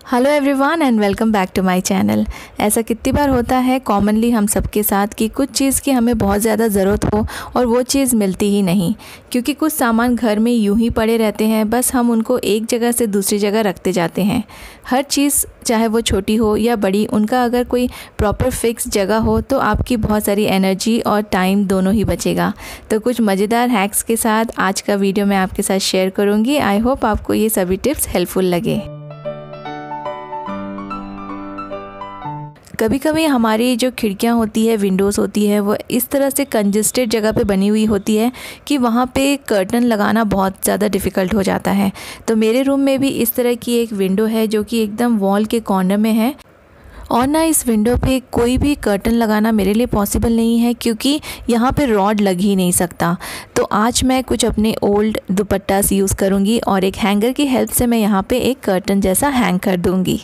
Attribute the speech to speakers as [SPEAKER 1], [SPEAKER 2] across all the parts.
[SPEAKER 1] Hello everyone and welcome back to my channel. ऐसा कितनी बार होता है कॉमनली हम सबके साथ कि कुछ चीज़ की हमें बहुत ज़्यादा ज़रूरत हो और वो चीज़ मिलती ही नहीं, क्योंकि कुछ सामान घर में यूं ही पड़े रहते हैं, बस हम उनको एक जगह से दूसरी जगह रखते जाते हैं। हर चीज़ चाहे वो छोटी हो या बड़ी, उनका अगर कोई प्रॉपर फिक्स जगह हो तो आपकी बहुत सारी एनर्जी और टाइम दोनों ही बचेगा। तो कुछ मज़ेदार हैक्स के साथ आज का वीडियो मैं आपके साथ शेयर करूँगी। आई होप आपको ये सभी टिप्स हेल्पफुल लगे। कभी कभी हमारी जो खिड़कियाँ होती है, विंडोज़ होती है, वो इस तरह से कंजेस्टेड जगह पे बनी हुई होती है कि वहाँ पे कर्टन लगाना बहुत ज़्यादा डिफ़िकल्ट हो जाता है। तो मेरे रूम में भी इस तरह की एक विंडो है जो कि एकदम वॉल के कॉर्नर में है, और ना इस विंडो पे कोई भी कर्टन लगाना मेरे लिए पॉसिबल नहीं है क्योंकि यहाँ पे रॉड लग ही नहीं सकता। तो आज मैं कुछ अपने ओल्ड दुपट्टास यूज़ करूँगी और एक हैंगर की हेल्प से मैं यहाँ पे एक कर्टन जैसा हैंग कर दूँगी।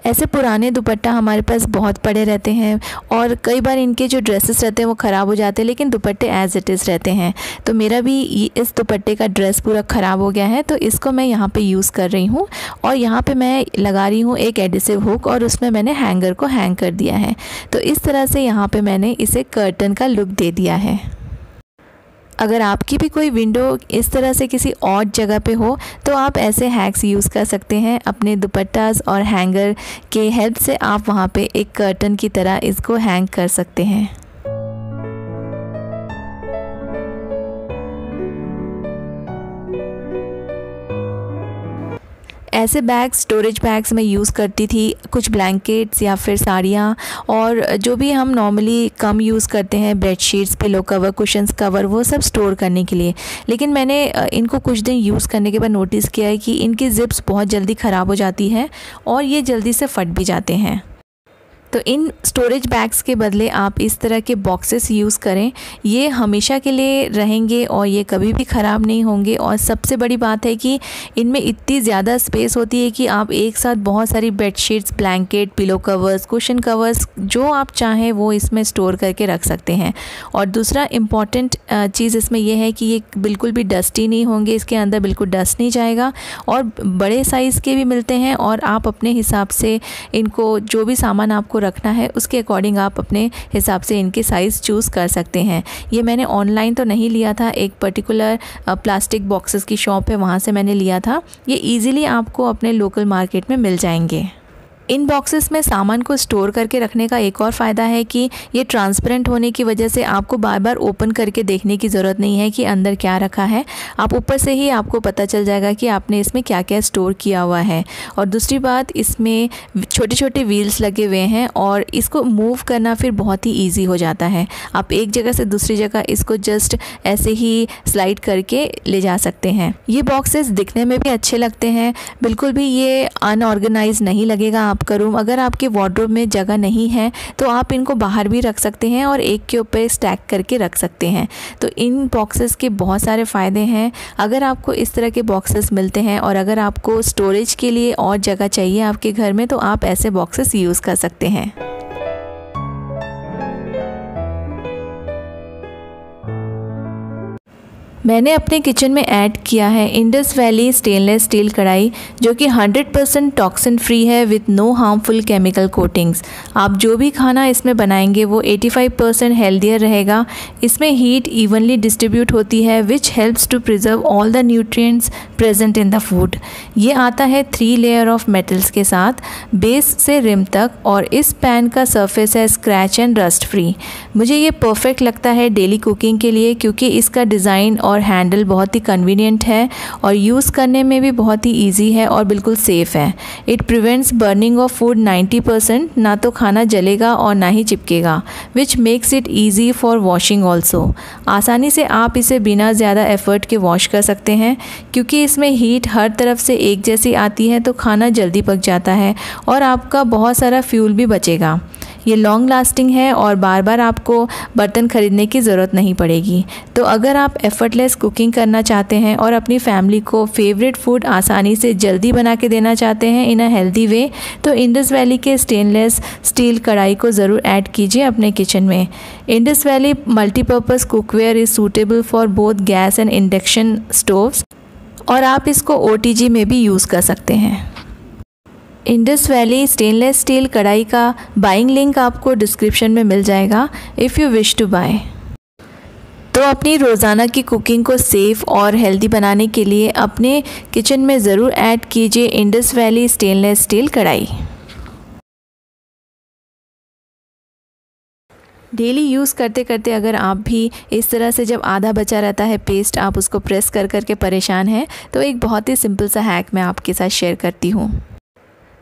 [SPEAKER 1] ऐसे पुराने दुपट्टा हमारे पास बहुत पड़े रहते हैं और कई बार इनके जो ड्रेसेस रहते हैं वो ख़राब हो जाते हैं, लेकिन दुपट्टे एज़ इट इज़ रहते हैं। तो मेरा भी इस दुपट्टे का ड्रेस पूरा ख़राब हो गया है, तो इसको मैं यहाँ पे यूज़ कर रही हूँ और यहाँ पे मैं लगा रही हूँ एक एडिसिव हुक और उसमें मैंने हैंगर को हैंग कर दिया है। तो इस तरह से यहाँ पर मैंने इसे कर्टन का लुक दे दिया है। अगर आपकी भी कोई विंडो इस तरह से किसी और जगह पे हो तो आप ऐसे हैक्स यूज़ कर सकते हैं। अपने दुपट्टास और हैंगर के हेल्प से आप वहाँ पे एक कर्टन की तरह इसको हैंग कर सकते हैं। ऐसे बैग्स, स्टोरेज बैग्स मैं यूज़ करती थी, कुछ ब्लैंकेट्स या फिर साड़ियाँ और जो भी हम नॉर्मली कम यूज़ करते हैं, bedsheets, pillow cover, cushions cover, वो सब स्टोर करने के लिए। लेकिन मैंने इनको कुछ दिन यूज़ करने के बाद नोटिस किया है कि इनकी ज़िप्स बहुत जल्दी ख़राब हो जाती है और ये जल्दी से फट भी जाते हैं। तो इन स्टोरेज बैग्स के बदले आप इस तरह के बॉक्सेस यूज़ करें। ये हमेशा के लिए रहेंगे और ये कभी भी ख़राब नहीं होंगे। और सबसे बड़ी बात है कि इनमें इतनी ज़्यादा स्पेस होती है कि आप एक साथ बहुत सारी bedsheets, blanket, pillow covers, cushion covers जो आप चाहें वो इसमें स्टोर करके रख सकते हैं। और दूसरा इम्पॉर्टेंट चीज़ इसमें यह है कि ये बिल्कुल भी डस्टी नहीं होंगे, इसके अंदर बिल्कुल डस्ट नहीं जाएगा। और बड़े साइज़ के भी मिलते हैं और आप अपने हिसाब से इनको, जो भी सामान आपको रखना है उसके अकॉर्डिंग आप अपने हिसाब से इनके साइज़ चूज़ कर सकते हैं। ये मैंने ऑनलाइन तो नहीं लिया था, एक पर्टिकुलर प्लास्टिक बॉक्सेस की शॉप है, वहाँ से मैंने लिया था। ये इजीली आपको अपने लोकल मार्केट में मिल जाएंगे। इन बॉक्सेस में सामान को स्टोर करके रखने का एक और फ़ायदा है कि ये ट्रांसपेरेंट होने की वजह से आपको बार बार ओपन करके देखने की ज़रूरत नहीं है कि अंदर क्या रखा है। आप ऊपर से ही आपको पता चल जाएगा कि आपने इसमें क्या क्या स्टोर किया हुआ है। और दूसरी बात, इसमें छोटे छोटे व्हील्स लगे हुए हैं और इसको मूव करना फिर बहुत ही ईजी हो जाता है। आप एक जगह से दूसरी जगह इसको जस्ट ऐसे ही स्लाइड करके ले जा सकते हैं। ये बॉक्सेस दिखने में भी अच्छे लगते हैं, बिल्कुल भी ये अनऑर्गेनाइज नहीं लगेगा आपका रूम। अगर आपके वार्डरोब में जगह नहीं है तो आप इनको बाहर भी रख सकते हैं और एक के ऊपर स्टैक करके रख सकते हैं। तो इन बॉक्सेस के बहुत सारे फ़ायदे हैं। अगर आपको इस तरह के बॉक्सेस मिलते हैं और अगर आपको स्टोरेज के लिए और जगह चाहिए आपके घर में, तो आप ऐसे बॉक्सेस यूज़ कर सकते हैं। मैंने अपने किचन में ऐड किया है इंडस वैली स्टेनलेस स्टील कढ़ाई, जो कि 100% टॉक्सिन फ्री है with no harmful chemical coatings. आप जो भी खाना इसमें बनाएंगे वो 85% हेल्दियर रहेगा। इसमें हीट इवनली डिस्ट्रीब्यूट होती है which helps to preserve all the nutrients present in the food. ये आता है 3 लेयर ऑफ मेटल्स के साथ, बेस से रिम तक, और इस पैन का सरफेस है स्क्रैच एंड रस्ट फ्री। मुझे ये परफेक्ट लगता है डेली कुकिंग के लिए क्योंकि इसका डिज़ाइन और हैंडल बहुत ही कन्वीनियंट है और यूज़ करने में भी बहुत ही इजी है और बिल्कुल सेफ़ है। It prevents burning of food 90%, ना तो खाना जलेगा और ना ही चिपकेगा, which makes it easy for washing also. आसानी से आप इसे बिना ज़्यादा एफर्ट के वॉश कर सकते हैं क्योंकि इसमें हीट हर तरफ से एक जैसी आती है, तो खाना जल्दी पक जाता है और आपका बहुत सारा फ्यूल भी बचेगा। ये लॉन्ग लास्टिंग है और बार बार आपको बर्तन ख़रीदने की ज़रूरत नहीं पड़ेगी। तो अगर आप एफर्टलेस कुकिंग करना चाहते हैं और अपनी फैमिली को फेवरेट फूड आसानी से जल्दी बना के देना चाहते हैं इन अ हेल्दी वे, तो इंडस वैली के स्टेनलेस स्टील कढ़ाई को ज़रूर ऐड कीजिए अपने किचन में। Indus valley multipurpose cookware is suitable for both gas and induction stoves, और आप इसको OTG में भी यूज़ कर सकते हैं। इंडस वैली स्टेनलेस स्टील कढ़ाई का बाइंग लिंक आपको डिस्क्रिप्शन में मिल जाएगा if you wish to buy. तो अपनी रोज़ाना की कुकिंग को सेफ़ और हेल्दी बनाने के लिए अपने किचन में ज़रूर ऐड कीजिए इंडस वैली स्टेनलेस स्टील कढ़ाई। डेली यूज़ करते करते अगर आप भी इस तरह से जब आधा बचा रहता है पेस्ट आप उसको प्रेस कर कर परेशान हैं, तो एक बहुत ही सिंपल सा हैक मैं आपके साथ शेयर करती हूँ।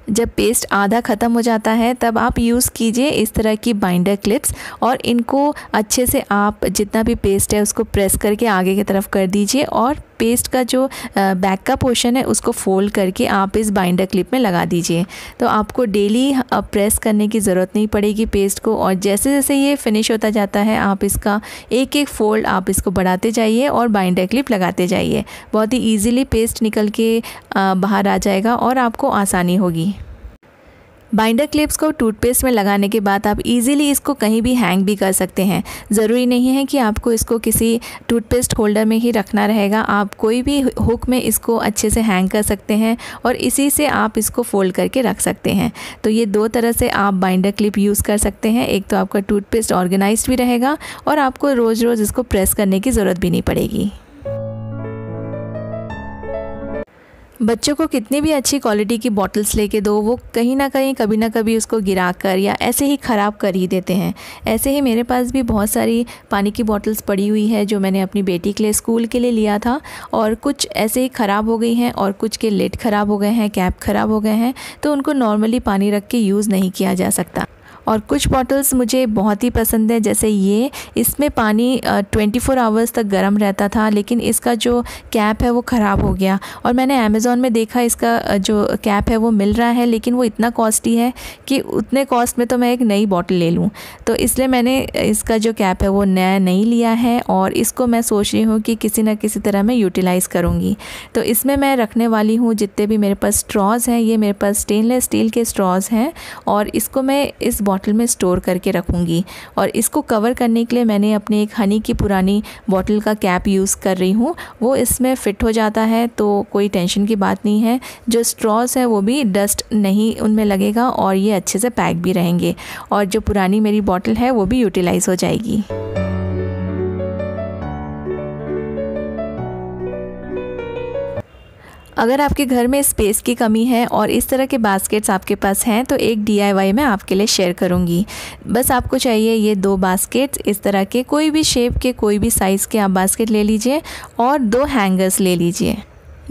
[SPEAKER 1] जब पेस्ट आधा ख़त्म हो जाता है तब आप यूज़ कीजिए इस तरह की बाइंडर क्लिप्स और इनको अच्छे से आप जितना भी पेस्ट है उसको प्रेस करके आगे की तरफ कर दीजिए और पेस्ट का जो बैक का पोर्शन है उसको फोल्ड करके आप इस बाइंडर क्लिप में लगा दीजिए। तो आपको डेली प्रेस करने की ज़रूरत नहीं पड़ेगी पेस्ट को, और जैसे जैसे ये फिनिश होता जाता है आप इसका एक एक फोल्ड आप इसको बढ़ाते जाइए और बाइंडर क्लिप लगाते जाइए। बहुत ही ईजीली पेस्ट निकल के बाहर आ जाएगा और आपको आसानी होगी। बाइंडर क्लिप्स को टूथपेस्ट में लगाने के बाद आप इजीली इसको कहीं भी हैंग भी कर सकते हैं। ज़रूरी नहीं है कि आपको इसको किसी टूथपेस्ट होल्डर में ही रखना रहेगा, आप कोई भी हुक में इसको अच्छे से हैंग कर सकते हैं और इसी से आप इसको फोल्ड करके रख सकते हैं। तो ये दो तरह से आप बाइंडर क्लिप यूज़ कर सकते हैं। एक तो आपका टूथपेस्ट ऑर्गेनाइज्ड भी रहेगा और आपको रोज़ रोज़ इसको प्रेस करने की ज़रूरत भी नहीं पड़ेगी। बच्चों को कितनी भी अच्छी क्वालिटी की बॉटल्स लेके दो, वो कहीं ना कहीं कभी ना कभी उसको गिरा कर या ऐसे ही ख़राब कर ही देते हैं। ऐसे ही मेरे पास भी बहुत सारी पानी की बॉटल्स पड़ी हुई है जो मैंने अपनी बेटी के लिए स्कूल के लिए लिया था, और कुछ ऐसे ही ख़राब हो गई हैं और कुछ के लिड ख़राब हो गए हैं, कैप ख़राब हो गए हैं, तो उनको नॉर्मली पानी रख के यूज़ नहीं किया जा सकता। और कुछ बॉटल्स मुझे बहुत ही पसंद है, जैसे ये, इसमें पानी 24 आवर्स तक गर्म रहता था, लेकिन इसका जो कैप है वो ख़राब हो गया। और मैंने अमेज़ॉन में देखा इसका जो कैप है वो मिल रहा है, लेकिन वो इतना कॉस्टली है कि उतने कॉस्ट में तो मैं एक नई बॉटल ले लूँ। तो इसलिए मैंने इसका जो कैप है वो नया नहीं लिया है और इसको मैं सोच रही हूँ कि किसी न किसी तरह मैं यूटिलाइज़ करूँगी। तो इसमें मैं रखने वाली हूँ जितने भी मेरे पास स्ट्रॉज़ हैं, ये मेरे पास स्टेनलेस स्टील के स्ट्रॉज़ हैं और इसको मैं इस बॉटल में स्टोर करके रखूँगी। और इसको कवर करने के लिए मैंने अपने एक हनी की पुरानी बॉटल का कैप यूज़ कर रही हूँ, वो इसमें फ़िट हो जाता है, तो कोई टेंशन की बात नहीं है। जो स्ट्रॉज़ है वो भी डस्ट नहीं उनमें लगेगा और ये अच्छे से पैक भी रहेंगे, और जो पुरानी मेरी बॉटल है वो भी यूटिलाइज़ हो जाएगी। अगर आपके घर में स्पेस की कमी है और इस तरह के बास्केट्स आपके पास हैं, तो एक DIY मैं आपके लिए शेयर करूंगी। बस आपको चाहिए ये 2 बास्केट्स, इस तरह के कोई भी शेप के कोई भी साइज़ के आप बास्केट ले लीजिए और 2 हैंगर्स ले लीजिए।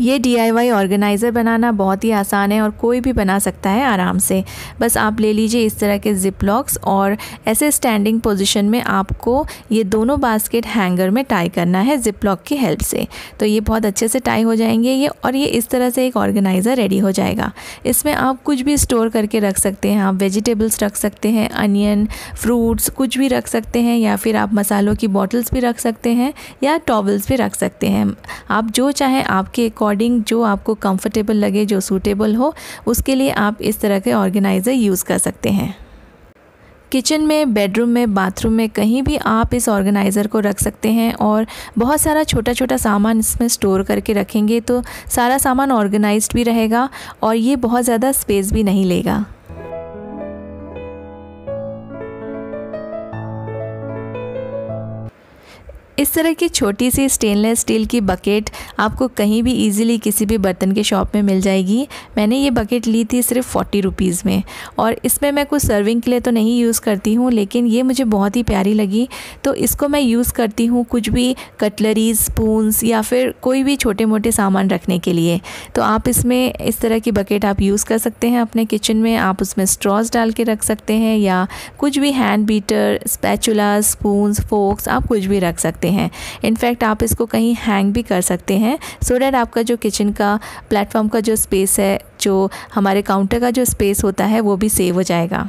[SPEAKER 1] ये DIY ऑर्गेनाइज़र बनाना बहुत ही आसान है और कोई भी बना सकता है आराम से। बस आप ले लीजिए इस तरह के ज़िप लॉक्स और ऐसे स्टैंडिंग पोजीशन में आपको ये दोनों बास्केट हैंगर में टाई करना है ज़िप लॉक की हेल्प से। तो ये बहुत अच्छे से टाई हो जाएंगे ये, और ये इस तरह से एक ऑर्गेनाइज़र रेडी हो जाएगा। इसमें आप कुछ भी स्टोर करके रख सकते हैं। आप वेजिटेबल्स रख सकते हैं, अनियन, फ्रूट्स, कुछ भी रख सकते हैं, या फिर आप मसालों की बॉटल्स भी रख सकते हैं या टॉवल्स भी रख सकते हैं। आप जो चाहें, आपके अकॉर्डिंग जो आपको कंफर्टेबल लगे, जो सूटेबल हो, उसके लिए आप इस तरह के ऑर्गेनाइज़र यूज़ कर सकते हैं। किचन में, बेडरूम में, बाथरूम में, कहीं भी आप इस ऑर्गेनाइज़र को रख सकते हैं और बहुत सारा छोटा छोटा सामान इसमें स्टोर करके रखेंगे तो सारा सामान ऑर्गेनाइज्ड भी रहेगा और ये बहुत ज़्यादा स्पेस भी नहीं लेगा। इस तरह की छोटी सी स्टेनलेस स्टील की बकेट आपको कहीं भी इजीली किसी भी बर्तन के शॉप में मिल जाएगी। मैंने ये बकेट ली थी सिर्फ 40 रुपीज़ में, और इसमें मैं कुछ सर्विंग के लिए तो नहीं यूज़ करती हूँ, लेकिन ये मुझे बहुत ही प्यारी लगी, तो इसको मैं यूज़ करती हूँ कुछ भी कटलरीज, स्पून्स या फिर कोई भी छोटे मोटे सामान रखने के लिए। तो आप इसमें इस तरह की बकेट आप यूज़ कर सकते हैं अपने किचन में। आप उसमें स्ट्रॉज डाल के रख सकते हैं या कुछ भी hand beater, spatula, spoons, forks, आप कुछ भी रख सकते हैं। इनफैक्ट आप इसको कहीं हैंग भी कर सकते हैं सो दैट आपका जो किचन का प्लेटफॉर्म का जो स्पेस है, जो हमारे काउंटर का जो स्पेस होता है, वो भी सेव हो जाएगा।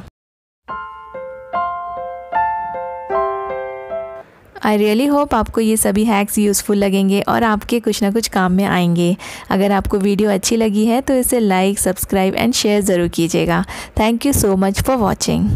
[SPEAKER 1] आई रियली होप आपको ये सभी हैक्स यूज़फुल लगेंगे और आपके कुछ ना कुछ काम में आएंगे। अगर आपको वीडियो अच्छी लगी है तो इसे लाइक, सब्सक्राइब एंड शेयर ज़रूर कीजिएगा। Thank you so much for watching.